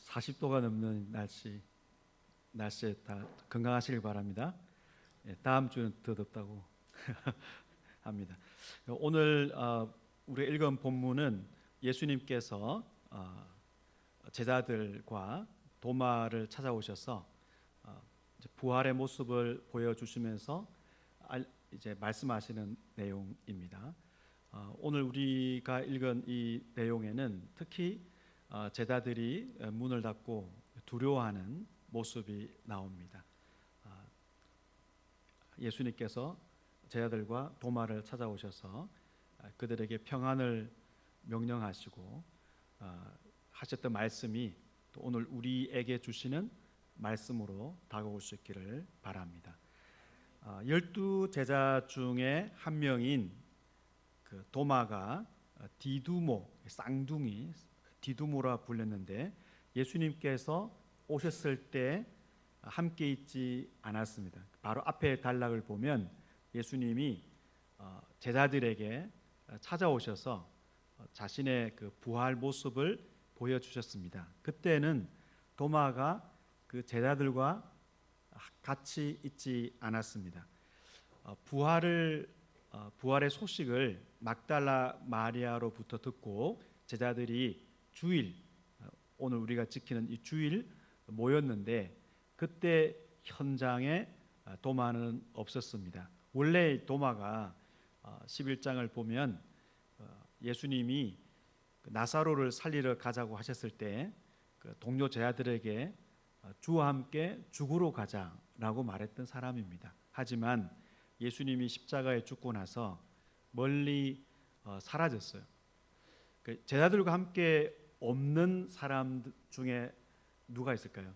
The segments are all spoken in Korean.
40도가 넘는 날씨에 다 건강하시길 바랍니다. 다음 주는 더 덥다고 합니다. 오늘 우리가 읽은 본문은 예수님께서 제자들과 도마를 찾아오셔서 부활의 모습을 보여주시면서 이제 말씀하시는 내용입니다. 오늘 우리가 읽은 이 내용에는 특히 제자들이 문을 닫고 두려워하는 모습이 나옵니다. 예수님께서 제자들과 도마를 찾아오셔서 그들에게 평안을 명령하시고 하셨던 말씀이 또 오늘 우리에게 주시는 말씀으로 다가올 수 있기를 바랍니다. 12 제자 중에 한 명인 그 도마가 디두모, 쌍둥이 디두모라 불렸는데 예수님께서 오셨을 때 함께 있지 않았습니다. 바로 앞에 단락을 보면 예수님이 제자들에게 찾아오셔서 자신의 그 부활 모습을 보여주셨습니다. 그때는 도마가 그 제자들과 같이 있지 않았습니다. 부활의 소식을 막달라 마리아로부터 듣고 제자들이 주일, 오늘 우리가 지키는 이 주일 모였는데 그때 현장에 도마는 없었습니다. 원래 도마가 11장을 보면 예수님이 나사로를 살리러 가자고 하셨을 때 동료 제자들에게 주와 함께 죽으러 가자라고 말했던 사람입니다. 하지만 예수님이 십자가에 죽고 나서 멀리 사라졌어요. 제자들과 함께 없는 사람 중에 누가 있을까요?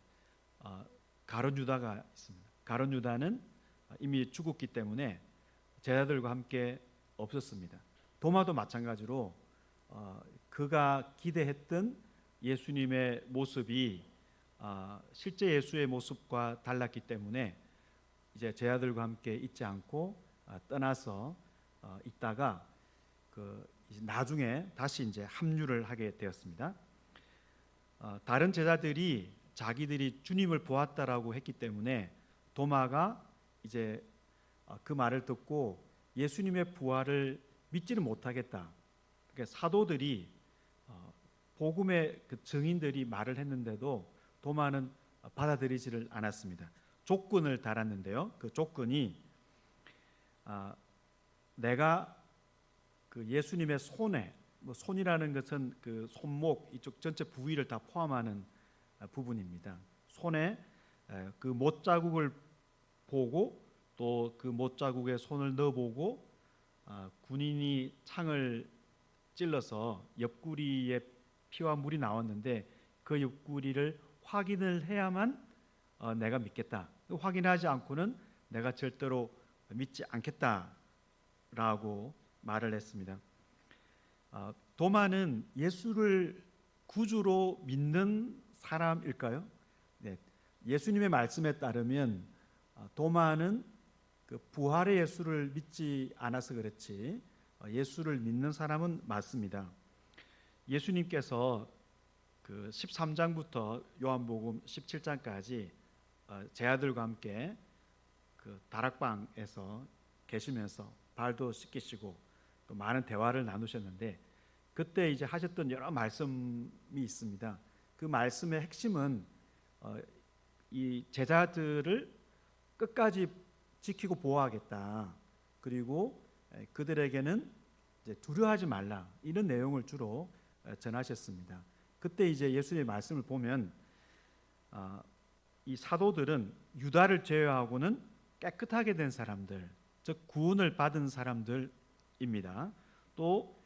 가룟 유다가 있습니다. 가룟 유다는 이미 죽었기 때문에 제자들과 함께 없었습니다. 도마도 마찬가지로 그가 기대했던 예수님의 모습이 실제 예수의 모습과 달랐기 때문에 이제 제자들과 함께 있지 않고 떠나서 있다가 나중에 다시 이제 합류를 하게 되었습니다. 다른 제자들이 자기들이 주님을 보았다라고 했기 때문에 도마가 이제 그 말을 듣고 예수님의 부활을 믿지는 못하겠다. 그러니까 사도들이 복음의 그 증인들이 말을 했는데도 도마는 받아들이지를 않았습니다. 조건을 달았는데요. 그 조건이 내가 그 예수님의 손에, 손이라는 것은 그 손목 이쪽 전체 부위를 다 포함하는 부분입니다. 손에 그 못자국을 보고 또 그 못자국에 손을 넣어보고 군인이 창을 찔러서 옆구리에 피와 물이 나왔는데 그 옆구리를 확인을 해야만 내가 믿겠다. 확인하지 않고는 내가 절대로 믿지 않겠다라고 말을 했습니다. 도마는 예수를 구주로 믿는 사람일까요? 네. 예수님의 말씀에 따르면 도마는 그 부활의 예수를 믿지 않아서 그렇지 예수를 믿는 사람은 맞습니다. 예수님께서 그 13장부터 요한복음 17장까지 제자들과 함께 그 다락방에서 계시면서 발도 씻기시고 또 많은 대화를 나누셨는데 그때 이제 하셨던 여러 말씀이 있습니다. 그 말씀의 핵심은 이 제자들을 끝까지 지키고 보호하겠다. 그리고 그들에게는 이제 두려워하지 말라. 이런 내용을 주로 전하셨습니다. 그때 이제 예수님의 말씀을 보면 이 사도들은 유다를 제외하고는 깨끗하게 된 사람들, 즉 구원을 받은 사람들입니다. 또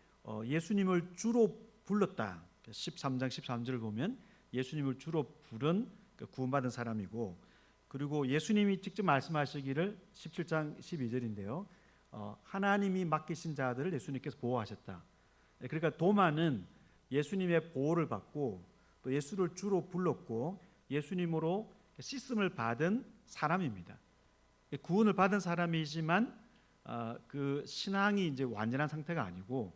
예수님을 주로 불렀다. 13장 13절을 보면 예수님을 주로 부른 구원받은 사람이고 그리고 예수님이 직접 말씀하시기를 17장 12절인데요. 하나님이 맡기신 자들을 예수님께서 보호하셨다. 그러니까 도마는 예수님의 보호를 받고 또 예수를 주로 불렀고 예수님으로 씻음을 받은 사람입니다. 구원을 받은 사람이지만 그 신앙이 이제 완전한 상태가 아니고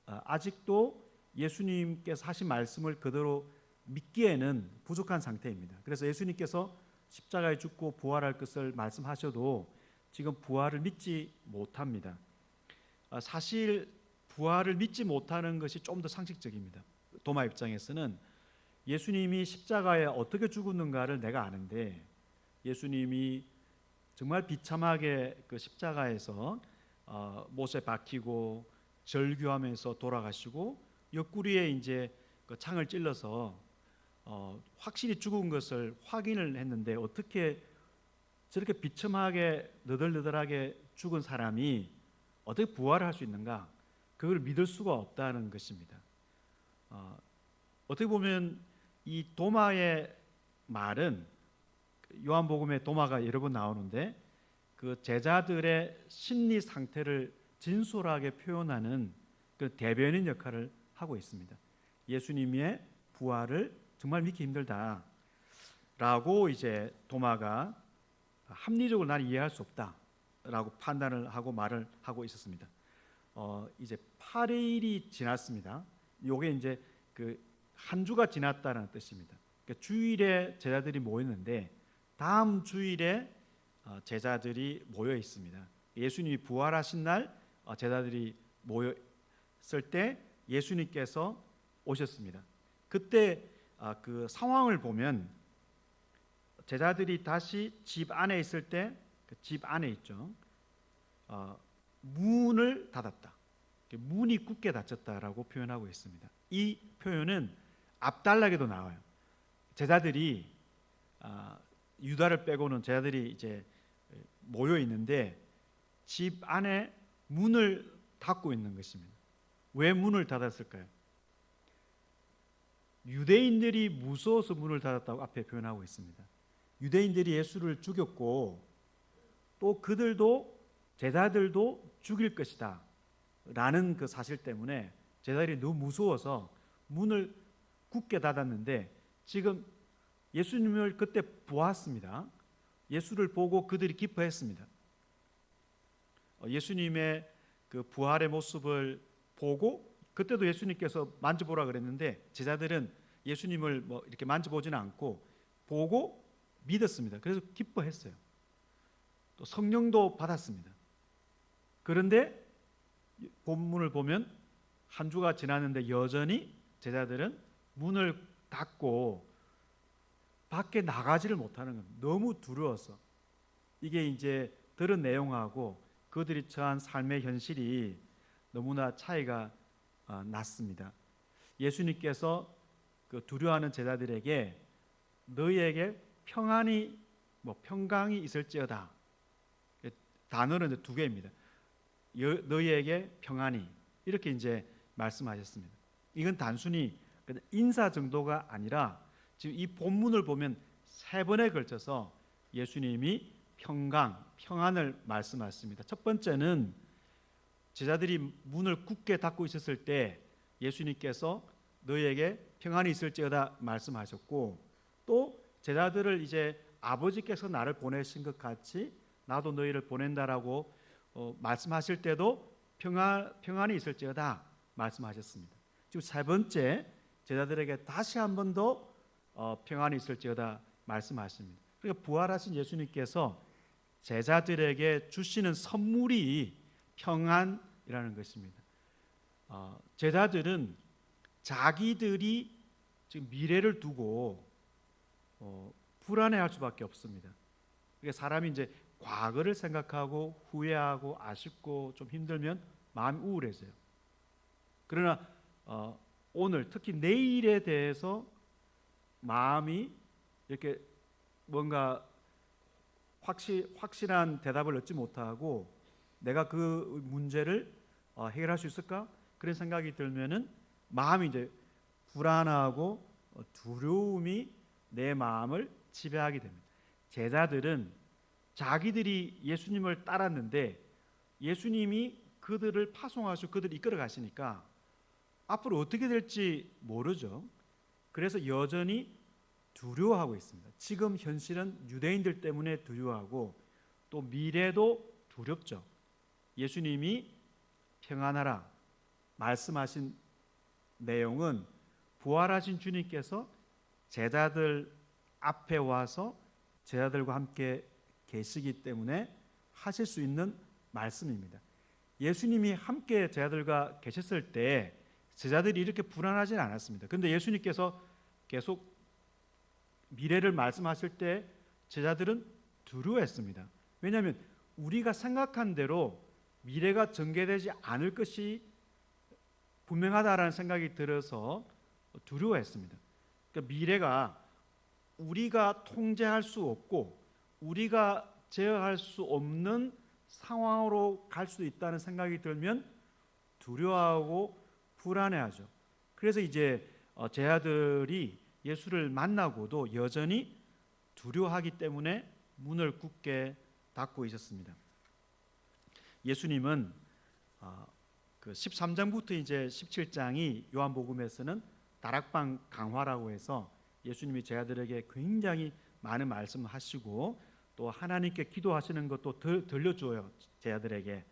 아직도 예수님께서 하신 말씀을 그대로 믿기에는 부족한 상태입니다. 그래서 예수님께서 십자가에 죽고 부활할 것을 말씀하셔도 지금 부활을 믿지 못합니다. 사실 부활을 믿지 못하는 것이 좀 더 상식적입니다. 도마 입장에서는 예수님이 십자가에 어떻게 죽었는가를 내가 아는데 예수님이 정말 비참하게 그 십자가에서 못에 박히고 절규하면서 돌아가시고 옆구리에 이제 그 창을 찔러서 확실히 죽은 것을 확인을 했는데 어떻게 저렇게 비참하게 너덜너덜하게 죽은 사람이 어떻게 부활할 수 있는가? 그걸 믿을 수가 없다는 것입니다. 어떻게 보면 이 도마의 말은 요한복음에 도마가 여러 번 나오는데 그 제자들의 심리 상태를 진솔하게 표현하는 그 대변인 역할을 하고 있습니다. 예수님의 부활을 정말 믿기 힘들다라고 이제 도마가 합리적으로 나는 이해할 수 없다라고 판단을 하고 말을 하고 있었습니다. 이제 8일이 지났습니다. 요게 이제 그 한 주가 지났다는 뜻입니다. 그러니까 주일에 제자들이 모였는데 다음 주일에 제자들이 모여 있습니다. 예수님이 부활하신 날 제자들이 모였을 때 예수님께서 오셨습니다. 그때 그 상황을 보면 제자들이 다시 집 안에 있을 때 그 집 안에 있죠. 문을 닫았다. 문이 굳게 닫혔다라고 표현하고 있습니다. 이 표현은 앞달락에도 나와요. 제자들이 유다를 빼고는 제자들이 이제 모여 있는데 집 안에 문을 닫고 있는 것입니다. 왜 문을 닫았을까요? 유대인들이 무서워서 문을 닫았다고 앞에 표현하고 있습니다. 유대인들이 예수를 죽였고 또 그들도 제자들도 죽일 것이다 라는 그 사실 때문에 제자들이 너무 무서워서 문을 굳게 닫았는데 지금 예수님을 그때 보았습니다. 예수를 보고 그들이 기뻐했습니다. 예수님의 그 부활의 모습을 보고 그때도 예수님께서 만져보라 그랬는데 제자들은 예수님을 뭐 이렇게 만져보지는 않고 보고 믿었습니다. 그래서 기뻐했어요. 또 성령도 받았습니다. 그런데 본문을 보면 한 주가 지났는데 여전히 제자들은 문을 닫고 밖에 나가지를 못하는 겁니다. 너무 두려워서. 이게 이제 들은 내용하고 그들이 처한 삶의 현실이 너무나 차이가 났습니다. 예수님께서 그 두려워하는 제자들에게 너희에게 평강이 있을지어다. 단어는 두 개입니다. 너희에게 평안이 이렇게 이제 말씀하셨습니다. 이건 단순히 인사 정도가 아니라 지금 이 본문을 보면 세 번에 걸쳐서 예수님이 평안을 말씀하셨습니다. 첫 번째는 제자들이 문을 굳게 닫고 있었을 때 예수님께서 너희에게 평안이 있을지어다 말씀하셨고 또 제자들을 이제 아버지께서 나를 보내신 것 같이 나도 너희를 보낸다라고 말씀하실 때도 평안이 있을지어다 말씀하셨습니다. 지금 세 번째 제자들에게 다시 한 번 더 평안이 있을지어다 말씀하십니다. 그러니까 부활하신 예수님께서 제자들에게 주시는 선물이 평안이라는 것입니다. 제자들은 자기들이 지금 미래를 두고 불안해할 수밖에 없습니다. 그러니까 사람이 이제 과거를 생각하고 후회하고 아쉽고 좀 힘들면 마음이 우울해져요. 그러나 오늘 특히 내일에 대해서 마음이 이렇게 뭔가 확실한 대답을 얻지 못하고 내가 그 문제를 해결할 수 있을까? 그런 생각이 들면은 마음이 이제 불안하고 두려움이 내 마음을 지배하게 됩니다. 제자들은 자기들이 예수님을 따랐는데 예수님이 그들을 파송하시고 그들을 이끌어 가시니까 앞으로 어떻게 될지 모르죠. 그래서 여전히 두려워하고 있습니다. 지금 현실은 유대인들 때문에 두려워하고 또 미래도 두렵죠. 예수님이 평안하라 말씀하신 내용은 부활하신 주님께서 제자들 앞에 와서 제자들과 함께 계시기 때문에 하실 수 있는 말씀입니다. 예수님이 함께 제자들과 계셨을 때 제자들이 이렇게 불안하진 않았습니다. 그런데 예수님께서 계속 미래를 말씀하실 때 제자들은 두려워했습니다. 왜냐하면 우리가 생각한 대로 미래가 전개되지 않을 것이 분명하다라는 생각이 들어서 두려워했습니다. 그러니까 미래가 우리가 통제할 수 없고 우리가 제어할 수 없는 상황으로 갈 수 있다는 생각이 들면 두려워하고 불안해하죠. 그래서 이제 제자들이 예수를 만나고도 여전히 두려워하기 때문에 문을 굳게 닫고 있었습니다. 예수님은 그 13장부터 이제 17장이 요한복음에서는 다락방 강화라고 해서 예수님이 제자들에게 굉장히 많은 말씀하시고 또 하나님께 기도하시는 것도 들려줘요. 제자들에게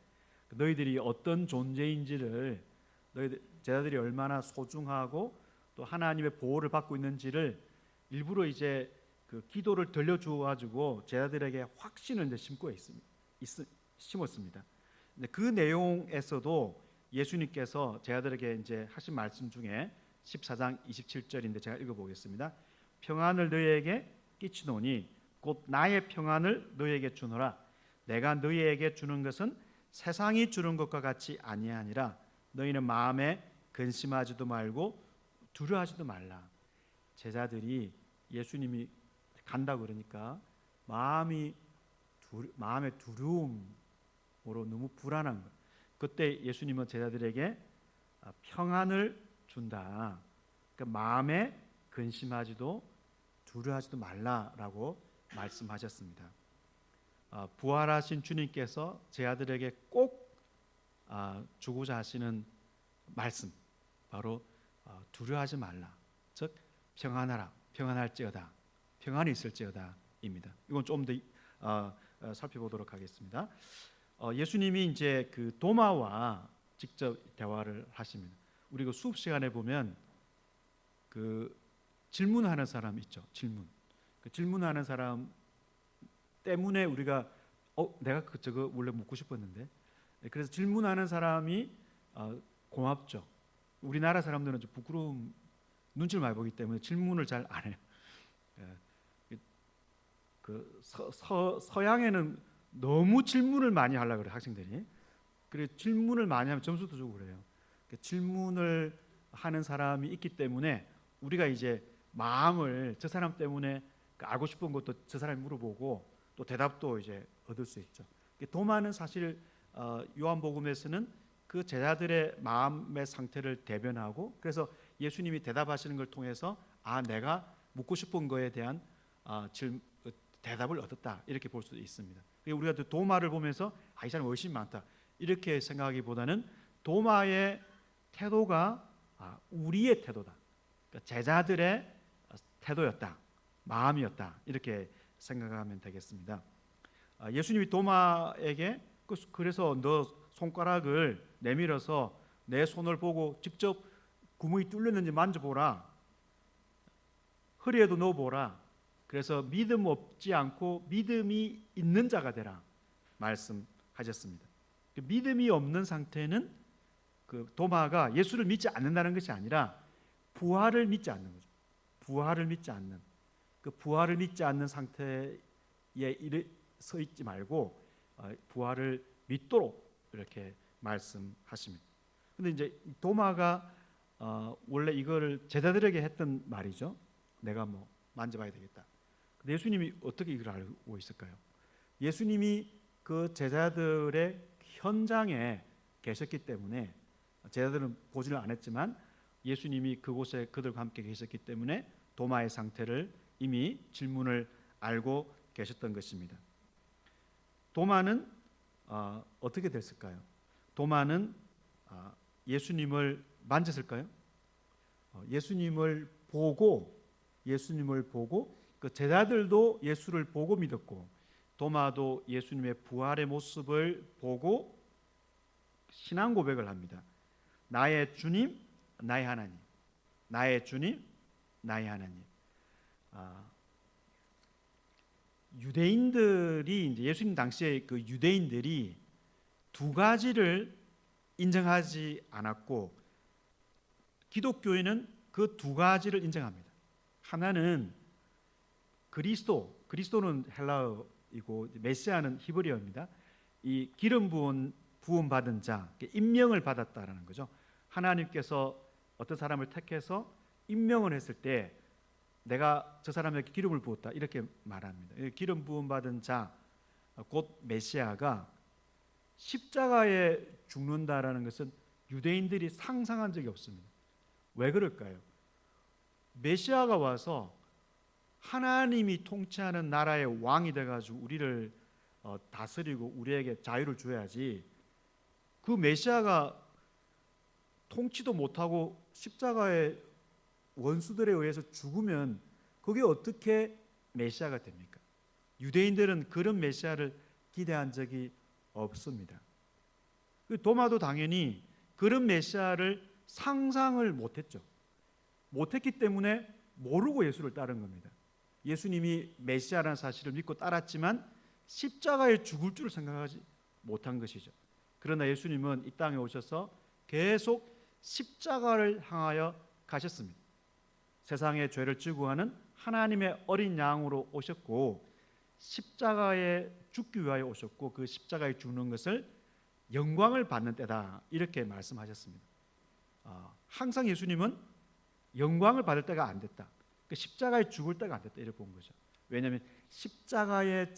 너희들이 어떤 존재인지를, 너희들 제자들이 얼마나 소중하고 또 하나님의 보호를 받고 있는지를 일부러 이제 그 기도를 들려주어 가지고 제자들에게 확신을 이제 심었습니다. 근데 그 내용에서도 예수님께서 제자들에게 이제 하신 말씀 중에 14장 27절인데 제가 읽어보겠습니다. 평안을 너희에게 끼치노니 곧 나의 평안을 너희에게 주노라. 내가 너희에게 주는 것은 세상이 주는 것과 같이 아니하니라. 너희는 마음에 근심하지도 말고 두려워하지도 말라. 제자들이 예수님이 간다 그러니까 마음의 두려움으로 너무 불안한 것. 그때 예수님은 제자들에게 평안을 준다. 그러니까 마음에 근심하지도 두려워하지도 말라라고 말씀하셨습니다. 부활하신 주님께서 제자들에게 꼭 주고자 하시는 말씀, 바로 두려워하지 말라. 즉 평안하라, 평안할지어다, 평안이 있을지어다입니다. 이건 좀 더 살펴보도록 하겠습니다. 예수님이 이제 그 도마와 직접 대화를 하십니다. 우리 그 수업 시간에 보면 그 질문하는 사람 있죠. 그 질문하는 사람 때문에 우리가 내가 저거 원래 묻고 싶었는데, 그래서 질문하는 사람이 고맙죠. 우리나라 사람들은 좀 부끄러움 눈치를 많이 보기 때문에 질문을 잘 안 해요. 그 서양에는 너무 질문을 많이 하려고 그래요, 학생들이. 그래 질문을 많이 하면 점수도 주고 그래요. 질문을 하는 사람이 있기 때문에 우리가 이제 마음을 저 사람 때문에 알고 싶은 것도 저 사람이 물어보고 또 대답도 이제 얻을 수 있죠. 도마는 사실 요한복음에서는 그 제자들의 마음의 상태를 대변하고, 그래서 예수님이 대답하시는 걸 통해서 내가 묻고 싶은 거에 대한 대답을 얻었다, 이렇게 볼 수 있습니다. 우리가 도마를 보면서 이 사람 의심이 많다 이렇게 생각하기보다는 도마의 태도가 우리의 태도다, 그러니까 제자들의 태도였다, 마음이었다, 이렇게 생각하면 되겠습니다. 예수님이 도마에게 그래서 너 손가락을 내밀어서 내 손을 보고 직접 구멍이 뚫렸는지 만져보라, 허리에도 넣어보라, 그래서 믿음 없지 않고 믿음이 있는 자가 되라 말씀하셨습니다. 믿음이 없는 상태는 그 도마가 예수를 믿지 않는다는 것이 아니라 부활을 믿지 않는 거죠. 부활을 믿지 않는, 그 부활을 믿지 않는 상태에 서 있지 말고 부활을 믿도록 이렇게 말씀하십니다. 근데 이제 도마가 원래 이거를 제자들에게 했던 말이죠. 내가 뭐 만져봐야 되겠다. 근데 예수님이 어떻게 이걸 알고 있을까요? 예수님이 그 제자들의 현장에 계셨기 때문에, 제자들은 보지를 않았지만 예수님이 그곳에 그들과 함께 계셨기 때문에 도마의 상태를 이미 질문을 알고 계셨던 것입니다. 도마는 어떻게 됐을까요? 도마는 예수님을 만졌을까요? 예수님을 보고 그 제자들도 예수를 보고 믿었고, 도마도 예수님의 부활의 모습을 보고 신앙 고백을 합니다. 나의 주님, 나의 하나님. 나의 주님, 나의 하나님. 아, 유대인들이 이제 예수님 당시에 그 유대인들이 두 가지를 인정하지 않았고 기독교인은 그 두 가지를 인정합니다. 하나는 그리스도는 헬라어이고 메시아는 히브리어입니다. 이 기름 부음 받은 자, 임명을 받았다라는 거죠. 하나님께서 어떤 사람을 택해서 임명을 했을 때 내가 저 사람에게 기름을 부었다 이렇게 말합니다. 기름 부음 받은 자, 곧 메시아가 십자가에 죽는다라는 것은 유대인들이 상상한 적이 없습니다. 왜 그럴까요? 메시아가 와서 하나님이 통치하는 나라의 왕이 돼가지고 우리를 다스리고 우리에게 자유를 줘야지, 그 메시아가 통치도 못하고 십자가에 원수들에 의해서 죽으면 그게 어떻게 메시아가 됩니까? 유대인들은 그런 메시아를 기대한 적이 없습니다. 도마도 당연히 그런 메시아를 상상을 못했죠. 못했기 때문에 모르고 예수를 따른 겁니다. 예수님이 메시아라는 사실을 믿고 따랐지만 십자가에 죽을 줄을 생각하지 못한 것이죠. 그러나 예수님은 이 땅에 오셔서 계속 십자가를 향하여 가셨습니다. 세상의 죄를 지고 하는 하나님의 어린 양으로 오셨고 십자가에 죽기 위하여 오셨고 그 십자가에 죽는 것을 영광을 받는 때다 이렇게 말씀하셨습니다. 항상 예수님은 영광을 받을 때가 안 됐다, 십자가에 죽을 때가 안 됐다 이렇게 본 거죠. 왜냐하면 십자가에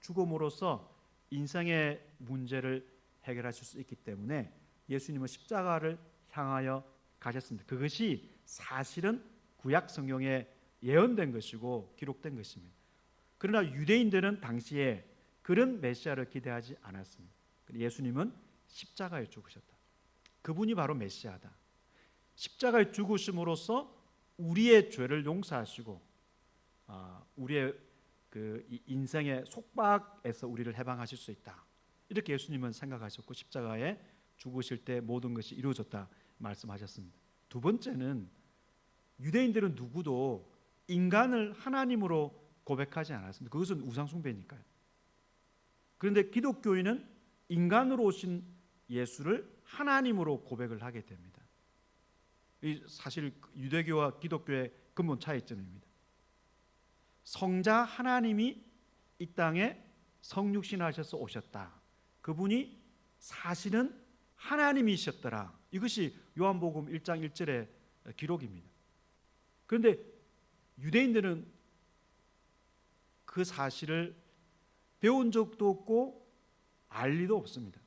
죽음으로써 인생의 문제를 해결하실 수 있기 때문에 예수님은 십자가를 향하여 가셨습니다. 그것이 사실은 구약 성경에 예언된 것이고 기록된 것입니다. 그러나 유대인들은 당시에 그런 메시아를 기대하지 않았습니다. 예수님은 십자가에 죽으셨다. 그분이 바로 메시아다. 십자가에 죽으심으로써 우리의 죄를 용서하시고 우리의 그 인생의 속박에서 우리를 해방하실 수 있다. 이렇게 예수님은 생각하셨고 십자가에 죽으실 때 모든 것이 이루어졌다 말씀하셨습니다. 두 번째는 유대인들은 누구도 인간을 하나님으로 고백하지 않았습니다. 그것은 우상숭배니까요. 그런데 기독교인은 인간으로 오신 예수를 하나님으로 고백을 하게 됩니다. 이 사실 유대교와 기독교의 근본 차이점입니다. 성자 하나님이 이 땅에 성육신하셔서 오셨다. 그분이 사실은 하나님이셨더라. 이것이 요한복음 1장 1절의 기록입니다. 그런데 유대인들은 그 사실을 배운 적도 없고 알 리도 없습니다.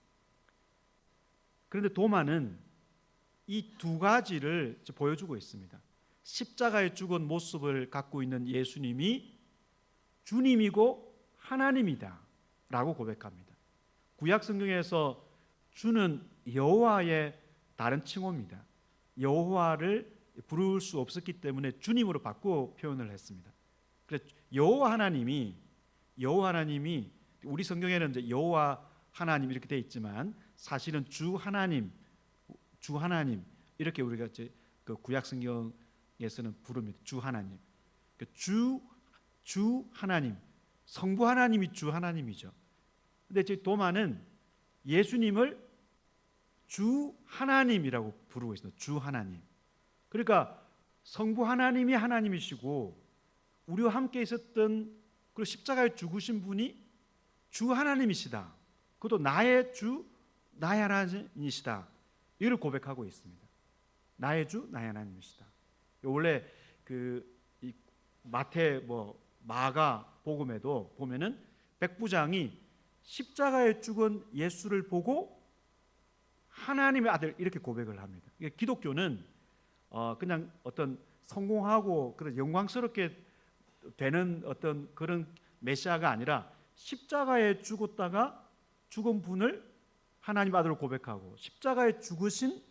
그런데 도마는 이 두 가지를 보여주고 있습니다. 십자가에 죽은 모습을 갖고 있는 예수님이 주님이고 하나님이다 라고 고백합니다. 구약 성경에서 주는 여호와의 다른 칭호입니다. 여호와를 부를 수 없었기 때문에 주님으로 바꾸어 표현을 했습니다. 그래서 여호와 하나님이 우리 성경에는 이제 여호와 하나님 이렇게 되어 있지만 사실은 주 하나님 이렇게 우리가 이제 그 구약 성경에서는 부릅니다. 주 하나님. 주 하나님, 성부 하나님이 주 하나님이죠. 근데 제 도마는 예수님을 주 하나님이라고 부르고 있습니다. 주 하나님. 그러니까 성부 하나님이 하나님이시고 우리와 함께 있었던 그 십자가에 죽으신 분이 주 하나님이시다. 그것도 나의 주, 나의 하나님이시다. 이를 고백하고 있습니다. 나의 주, 나의 하나님이시다. 원래 이 마태 마가 복음에도 보면은 백부장이 십자가에 죽은 예수를 보고 하나님의 아들 이렇게 고백을 합니다. 기독교는 그냥 어떤 성공하고 그런 영광스럽게 되는 어떤 그런 메시아가 아니라 십자가에 죽었다가 죽은 분을 하나님 아들로 고백하고 십자가에 죽으신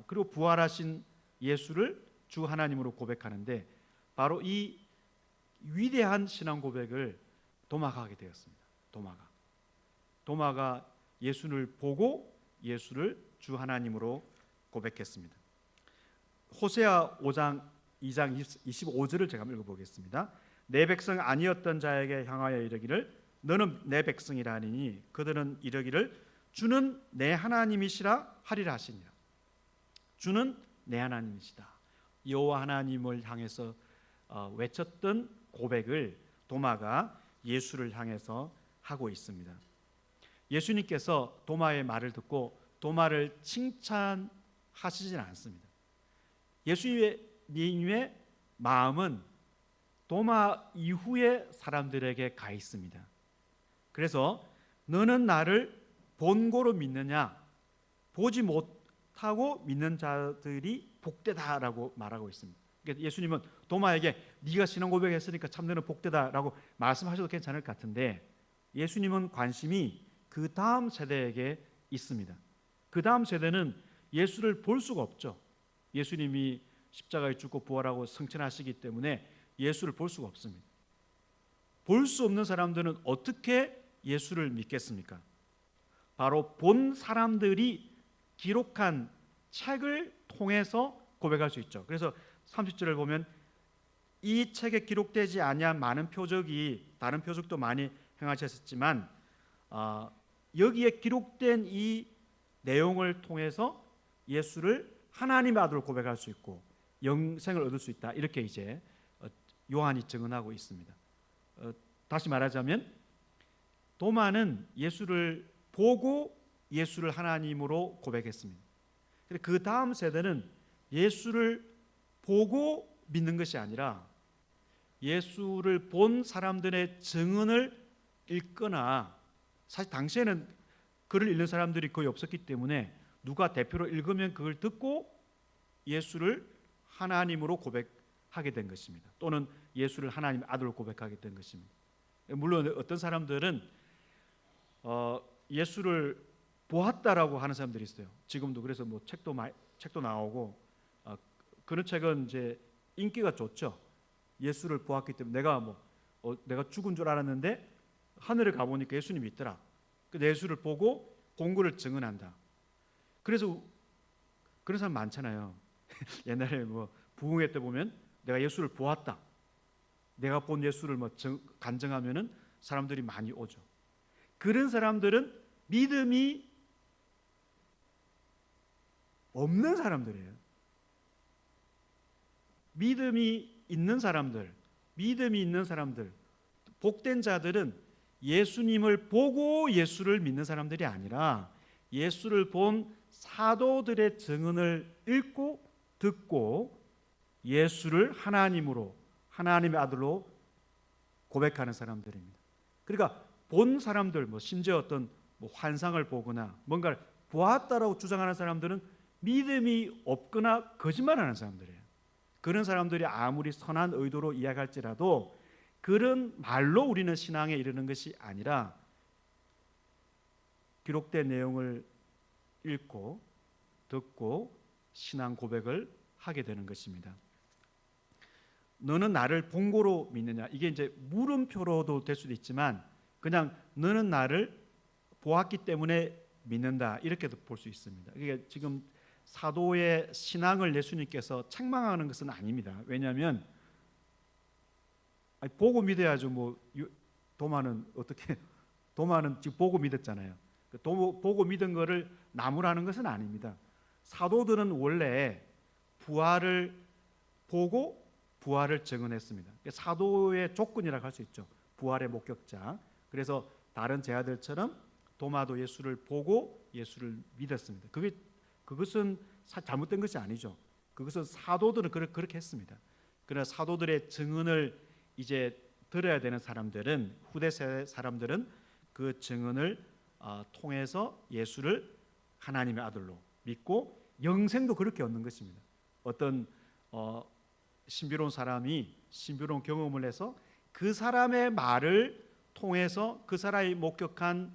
그리고 부활하신 예수를 주 하나님으로 고백하는데 바로 이 위대한 신앙 고백을 도마가 하게 되었습니다. 도마가 예수를 보고 예수를 주 하나님으로 고백했습니다. 호세아 5장 2장 25절을 제가 한번 읽어보겠습니다. 내 백성 아니었던 자에게 향하여 이르기를 너는 내 백성이라 하니 그들은 이르기를 주는 내 하나님이시라 하리라 하시니라. 주는 내 하나님이시다. 여호와 하나님을 향해서 외쳤던 고백을 도마가 예수를 향해서 하고 있습니다. 예수님께서 도마의 말을 듣고 도마를 칭찬하시진 않습니다. 예수님의 마음은 도마 이후의 사람들에게 가 있습니다. 그래서 너는 나를 본고로 믿느냐? 보지 못하고 믿는 자들이 복되다라고 말하고 있습니다. 그러니까 예수님은 도마에게 네가 신앙 고백했으니까 참 너는 복되다라고 말씀하셔도 괜찮을 것 같은데 예수님은 관심이 그 다음 세대에게 있습니다. 그 다음 세대는 예수를 볼 수가 없죠. 예수님이 십자가에 죽고 부활하고 승천하시기 때문에 예수를 볼 수가 없습니다. 볼 수 없는 사람들은 어떻게 예수를 믿겠습니까? 바로 본 사람들이 기록한 책을 통해서 고백할 수 있죠. 그래서 30절을 보면 이 책에 기록되지 아니한 많은 표적이 다른 표적도 많이 행하셨지만 여기에 기록된 이 내용을 통해서 예수를 하나님의 아들로 고백할 수 있고 영생을 얻을 수 있다. 이렇게 이제 요한이 증언하고 있습니다. 다시 말하자면 도마는 예수를 보고 예수를 하나님으로 고백했습니다. 그 다음 세대는 예수를 보고 믿는 것이 아니라 예수를 본 사람들의 증언을 읽거나 사실 당시에는 글을 읽는 사람들이 거의 없었기 때문에 누가 대표로 읽으면 그걸 듣고 예수를 하나님으로 고백하게 된 것입니다. 또는 예수를 하나님의 아들로 고백하게 된 것입니다. 물론 어떤 사람들은 예수를 보았다라고 하는 사람들이 있어요. 지금도 그래서 뭐 책도 나오고 그런 책은 이제 인기가 좋죠. 예수를 보았기 때문에 내가 죽은 줄 알았는데 하늘에 가보니까 예수님이 있더라. 그 예수를 보고 공고를 증언한다. 그래서 그런 사람 많잖아요. 옛날에 뭐 부흥회 때 보면 내가 예수를 보았다. 내가 본 예수를 간증하면은 사람들이 많이 오죠. 그런 사람들은 믿음이 없는 사람들이에요. 믿음이 있는 사람들, 복된 자들은 예수님을 보고 예수를 믿는 사람들이 아니라 예수를 본 사도들의 증언을 읽고 듣고 예수를 하나님으로, 하나님의 아들로 고백하는 사람들입니다. 그러니까 본 사람들, 심지어 어떤 환상을 보거나 뭔가를 보았다라고 주장하는 사람들은 믿음이 없거나 거짓말하는 사람들이에요. 그런 사람들이 아무리 선한 의도로 이야기할지라도 그런 말로 우리는 신앙에 이르는 것이 아니라 기록된 내용을 읽고 듣고 신앙 고백을 하게 되는 것입니다. 너는 나를 본고로 믿느냐? 이게 이제 물음표로도 될 수도 있지만 그냥 너는 나를 보았기 때문에 믿는다 이렇게도 볼 수 있습니다. 이게 지금 사도의 신앙을 예수님께서 책망하는 것은 아닙니다. 왜냐하면 보고 믿어야죠. 도마는 지금 보고 믿었잖아요. 보고 믿은 거를 나무라는 것은 아닙니다. 사도들은 원래 부활을 보고 부활을 증언했습니다. 사도의 조건이라고 할 수 있죠. 부활의 목격자. 그래서 다른 제자들처럼 도마도 예수를 보고 예수를 믿었습니다. 그것은 잘못된 것이 아니죠. 그것은 사도들은 그렇게 했습니다. 그러나 사도들의 증언을 이제 들어야 되는 사람들은 후대 세대 사람들은 그 증언을 통해서 예수를 하나님의 아들로 믿고 영생도 그렇게 얻는 것입니다. 어떤 신비로운 사람이 신비로운 경험을 해서 그 사람의 말을 통해서 그 사람이 목격한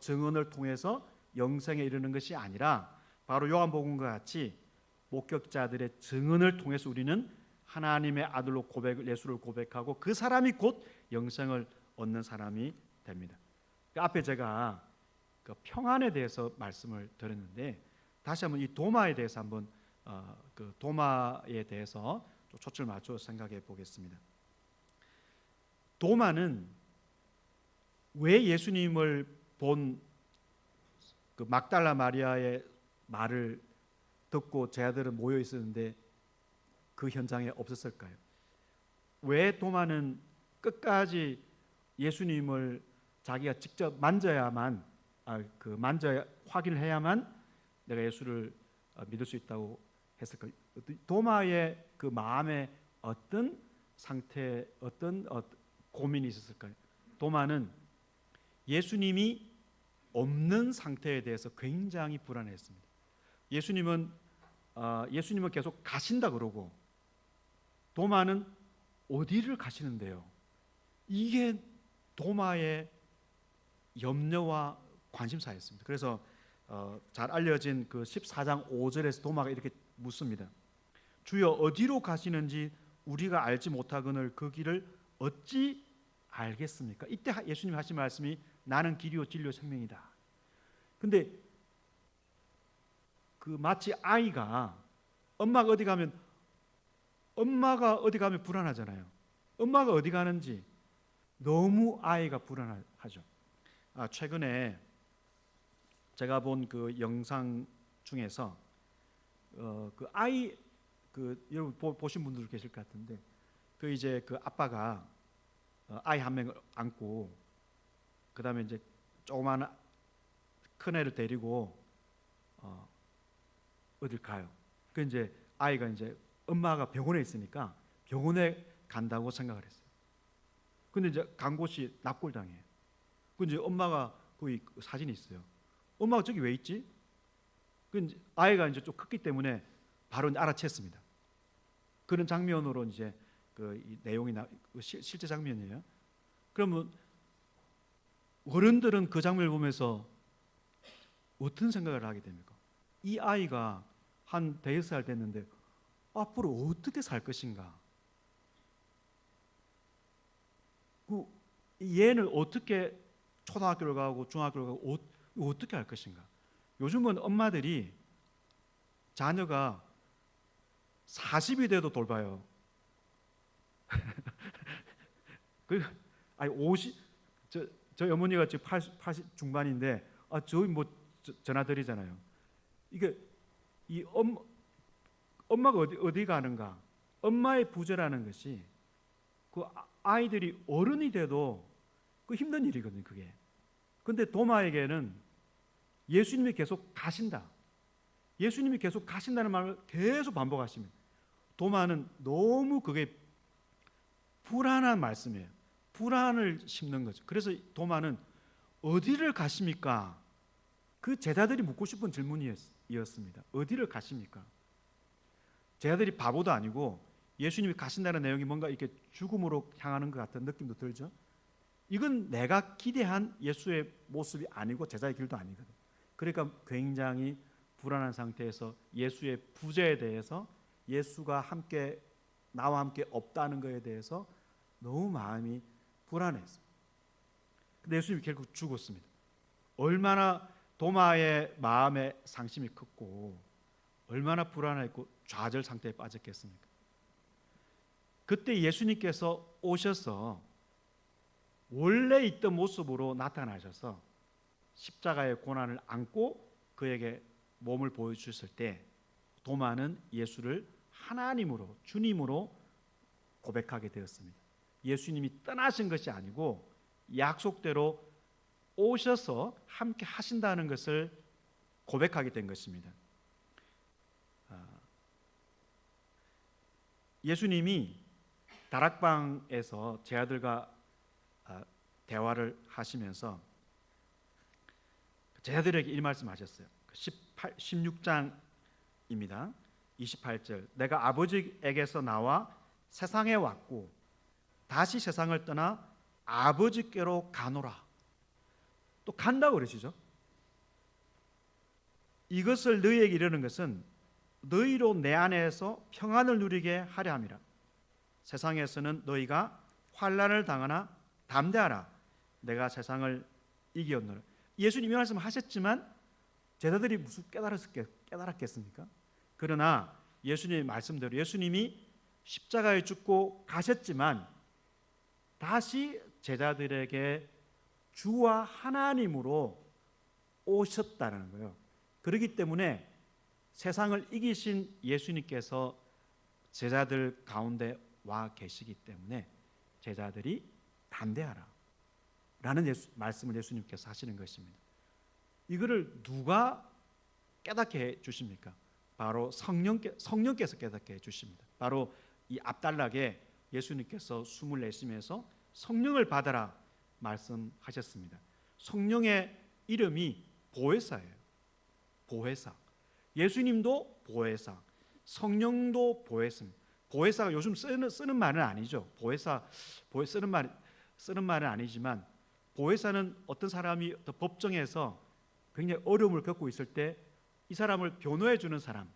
증언을 통해서 영생에 이르는 것이 아니라 바로 요한복음과 같이 목격자들의 증언을 통해서 우리는 하나님의 아들로 예수를 고백하고 그 사람이 곧 영생을 얻는 사람이 됩니다. 앞에 제가 평안에 대해서 말씀을 드렸는데 다시 한번 이 도마에 대해서 한번 그 도마에 대해서 초점을 맞춰 생각해 보겠습니다. 도마는 왜 예수님을 본 그 막달라 마리아의 말을 듣고 제자들은 모여 있었는데 그 현장에 없었을까요? 왜 도마는 끝까지 예수님을 자기가 직접 만져야만 만져야 확인을 해야만 내가 예수를 믿을 수 있다고 했을까요? 도마의 그 마음에 어떤 상태, 어떤 고민이 있었을까요? 도마는 예수님이 없는 상태에 대해서 굉장히 불안했습니다. 예수님은 계속 가신다 그러고 도마는 어디를 가시는데요? 이게 도마의 염려와 관심사였습니다. 그래서 잘 알려진 그 14장 5절에서 도마가 이렇게 묻습니다. 주여 어디로 가시는지 우리가 알지 못하거늘 그 길을 어찌 알겠습니까? 이때 예수님이 하신 말씀이 나는 길이요 진리요 생명이다. 근데 그 마치 아이가 엄마가 어디 가면 불안하잖아요. 엄마가 어디 가는지 너무 아이가 불안하죠. 최근에 제가 본 그 영상 중에서 그 아이 여러분 보신 분들 계실 것 같은데 이제 그 아빠가 아이 한 명을 안고 그다음에 이제 조그마한 큰 애를 데리고 어딜 가요. 그 이제 아이가 이제 엄마가 병원에 있으니까 병원에 간다고 생각을 했어요. 근데 이제 간 곳이 납골당이에요. 그 이제 엄마가 거기 사진이 있어요. 엄마가 저기 왜 있지? 그 이제 아이가 이제 좀 컸기 때문에 바로 알아챘습니다. 그런 장면으로 이제 이 내용이 실제 장면이에요. 그러면 어른들은 그 장면을 보면서 어떤 생각을 하게 됩니까? 이 아이가 한 5살 됐는데 앞으로 어떻게 살 것인가? 얘는 어떻게 초등학교를 가고 중학교를 가고 어떻게 할 것인가? 요즘은 엄마들이 자녀가 40이 돼도 돌봐요. 아니 50, 저희 어머니가 지금 80 중반인데 저희 뭐 전화 드리잖아요. 이게 이 엄마가 어디 가는가? 엄마의 부재라는 것이 그 아이들이 어른이 돼도 그 힘든 일이거든요. 그게. 근데 도마에게는 예수님이 계속 가신다. 예수님이 계속 가신다는 말을 계속 반복하십니다. 도마는 너무 그게 불안한 말씀이에요. 불안을 심는 거죠. 그래서 도마는 어디를 가십니까? 그 제자들이 묻고 싶은 질문이었습니다. 어디를 가십니까? 제자들이 바보도 아니고 예수님이 가신다는 내용이 뭔가 이렇게 죽음으로 향하는 것 같은 느낌도 들죠. 이건 내가 기대한 예수의 모습이 아니고 제자의 길도 아니거든. 그러니까 굉장히 불안한 상태에서 예수의 부재에 대해서 예수가 나와 함께 없다는 것에 대해서 너무 마음이 불안했어요. 근데 예수님이 결국 죽었습니다. 얼마나 도마의 마음의 상심이 컸고 얼마나 불안했고 좌절 상태에 빠졌겠습니까? 그때 예수님께서 오셔서 원래 있던 모습으로 나타나셔서 십자가의 고난을 안고 그에게 몸을 보여주셨을 때 도마는 예수를 하나님으로 주님으로 고백하게 되었습니다. 예수님이 떠나신 것이 아니고 약속대로 오셔서 함께 하신다는 것을 고백하게 된 것입니다. 예수님이 다락방에서 제 아들과 대화를 하시면서 제 아들에게 이 말씀하셨어요. 16장입니다. 28절 내가 아버지에게서 나와 세상에 왔고 다시 세상을 떠나 아버지께로 가노라. 또 간다고 그러시죠. 이것을 너희에게 이르는 것은 너희로 내 안에서 평안을 누리게 하려 함이라. 세상에서는 너희가 환난을 당하나 담대하라. 내가 세상을 이기었노라. 예수님이 말씀하셨지만 제자들이 무슨 깨달았겠습니까? 그러나 예수님의 말씀대로 예수님이 십자가에 죽고 가셨지만 다시 제자들에게 주와 하나님으로 오셨다는 거예요. 그렇기 때문에 세상을 이기신 예수님께서 제자들 가운데 와 계시기 때문에 제자들이 담대하라 라는 말씀을 예수님께서 하시는 것입니다. 이거를 누가 깨닫게 해 주십니까? 바로 성령께서 깨닫게 해 주십니다. 바로 이 앞단락에 예수님께서 숨을 내쉬면서 성령을 받아라 말씀하셨습니다. 성령의 이름이 보혜사예요. 보혜사. 예수님도 보혜사, 성령도 보혜사입니다. 보혜사가 요즘 쓰는 말은 아니죠. 보혜사 쓰는 말은 아니지만 보혜사는 어떤 사람이 법정에서 굉장히 어려움을 겪고 있을 때 이 사람을 변호해 주는 사람,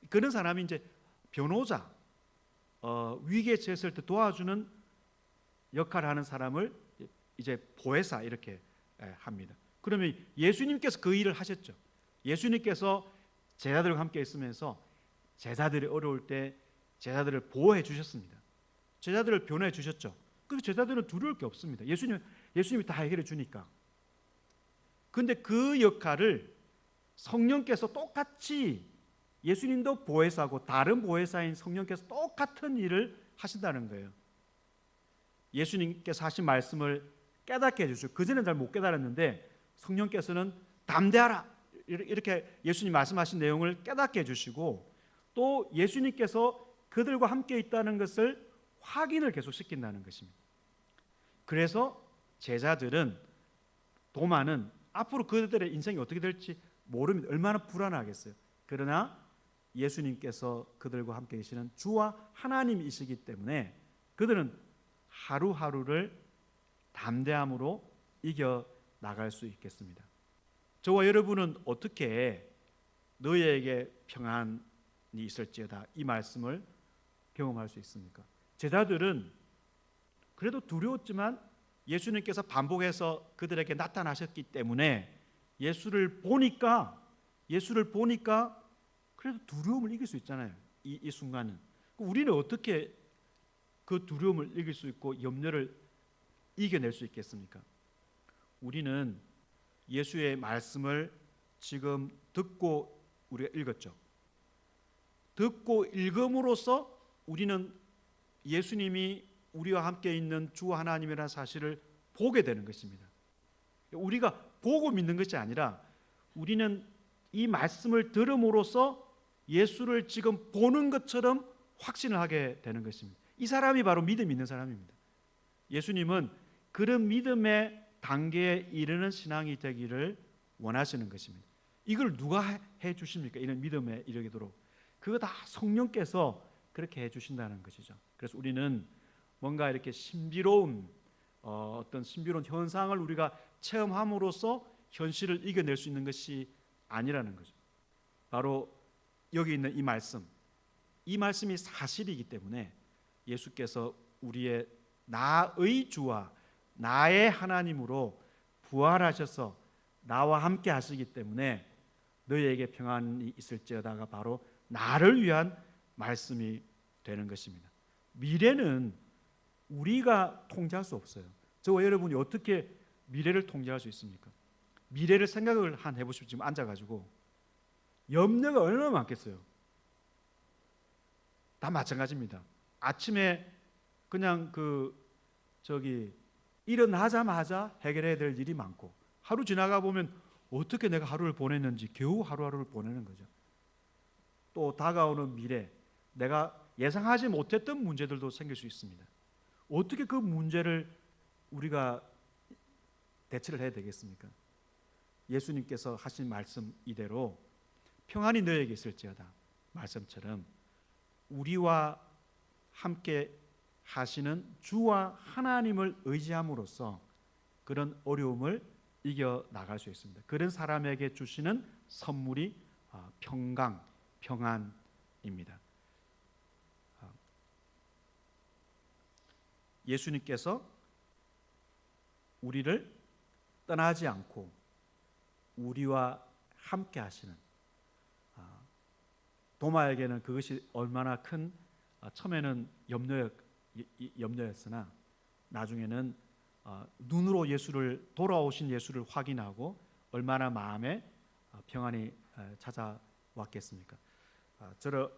그런 사람이 이제 변호자, 위기에 처했을 때 도와주는 역할을 하는 사람을 이제 보혜사 이렇게 합니다. 그러면 예수님께서 그 일을 하셨죠. 예수님께서 제자들과 함께 있으면서 제자들이 어려울 때 제자들을 보호해 주셨습니다. 제자들을 변호해 주셨죠. 그래서 제자들은 두려울 게 없습니다. 예수님이 다 해결해 주니까. 그런데 그 역할을 성령께서 똑같이 예수님도 보혜사고 다른 보혜사인 성령께서 똑같은 일을 하신다는 거예요. 예수님께서 하신 말씀을 깨닫게 해주시고 그전엔 잘 못 깨달았는데 성령께서는 담대하라 이렇게 예수님 말씀하신 내용을 깨닫게 해주시고 또 예수님께서 그들과 함께 있다는 것을 확인을 계속 시킨다는 것입니다. 그래서 제자들은 도마는 앞으로 그들의 인생이 어떻게 될지 모릅니다. 얼마나 불안하겠어요. 그러나 예수님께서 그들과 함께 계시는 주와 하나님이시기 때문에 그들은 하루하루를 담대함으로 이겨 나갈 수 있겠습니다. 저와 여러분은 어떻게 너희에게 평안이 있을지어다 이 말씀을 경험할 수 있습니까? 제자들은 그래도 두려웠지만 예수님께서 반복해서 그들에게 나타나셨기 때문에 예수를 보니까 그래도 두려움을 이길 수 있잖아요. 이 순간은. 우리는 어떻게 그 두려움을 이길 수 있고 염려를 이겨낼 수 있겠습니까? 우리는 예수의 말씀을 지금 듣고 우리가 읽었죠. 듣고 읽음으로써 우리는 예수님이 우리와 함께 있는 주 하나님이라는 사실을 보게 되는 것입니다. 우리가 보고 믿는 것이 아니라 우리는 이 말씀을 들음으로써 예수를 지금 보는 것처럼 확신을 하게 되는 것입니다. 이 사람이 바로 믿음 있는 사람입니다. 예수님은 그런 믿음의 단계에 이르는 신앙이 되기를 원하시는 것입니다. 이걸 누가 해 주십니까? 이런 믿음에 이르도록 그거 다 성령께서 그렇게 해 주신다는 것이죠. 그래서 우리는 뭔가 이렇게 신비로운 어떤 신비로운 현상을 우리가 체험함으로써 현실을 이겨낼 수 있는 것이 아니라는 거죠. 바로 여기 있는 이 말씀이 사실이기 때문에 예수께서 우리의 나의 주와 나의 하나님으로 부활하셔서 나와 함께 하시기 때문에 너희에게 평안이 있을지어다가 바로 나를 위한 말씀이 되는 것입니다. 미래는 우리가 통제할 수 없어요. 저와 여러분이 어떻게 미래를 통제할 수 있습니까? 미래를 생각을 해보십시오. 지금 앉아가지고 염려가 얼마나 많겠어요. 다 마찬가지입니다. 아침에 그냥 일어나자마자 해결해야 될 일이 많고 하루 지나가 보면 어떻게 내가 하루를 보냈는지 겨우 하루하루를 보내는 거죠. 또 다가오는 미래 내가 예상하지 못했던 문제들도 생길 수 있습니다. 어떻게 그 문제를 우리가 대처를 해야 되겠습니까? 예수님께서 하신 말씀 이대로 평안이 너에게 있을지어다 말씀처럼 우리와 함께 하시는 주와 하나님을 의지함으로써 그런 어려움을 이겨 나갈 수 있습니다. 그런 사람에게 주시는 선물이 평안입니다. 예수님께서 우리를 떠나지 않고 우리와 함께 하시는 도마에게는 그것이 얼마나 큰 처음에는 염려였으나 나중에는 눈으로 돌아오신 예수를 확인하고 얼마나 마음에 평안이 찾아왔겠습니까?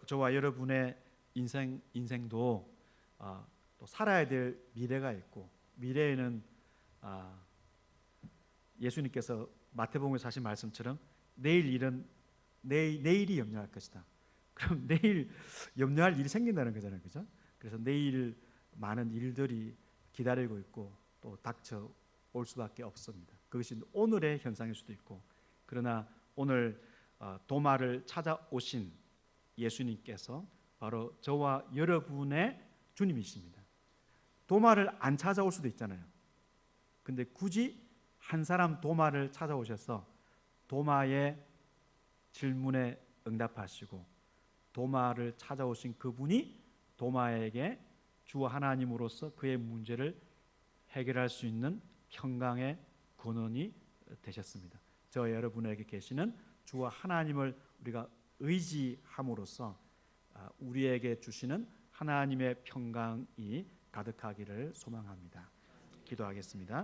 저와 여러분의 인생도 또 살아야 될 미래가 있고, 미래에는 예수님께서 마태복음에서 하신 말씀처럼 내일 일은 내일이 염려할 것이다. 그럼 내일 염려할 일이 생긴다는 거잖아요, 그죠? 그래서 내일 많은 일들이 기다리고 있고 또 닥쳐 올 수밖에 없습니다. 그것이 오늘의 현상일 수도 있고, 그러나 오늘 도마를 찾아오신 예수님께서 바로 저와 여러분의 주님이십니다. 도마를 안 찾아올 수도 있잖아요. 근데 굳이 한 사람 도마를 찾아오셔서 도마의 질문에 응답하시고 도마를 찾아오신 그분이 도마에게 주 하나님으로서 그의 문제를 해결할 수 있는 평강의 근원이 되셨습니다. 저 여러분에게 계시는 주와 하나님을 우리가 의지함으로써 우리에게 주시는 하나님의 평강이 가득하기를 소망합니다. 기도하겠습니다.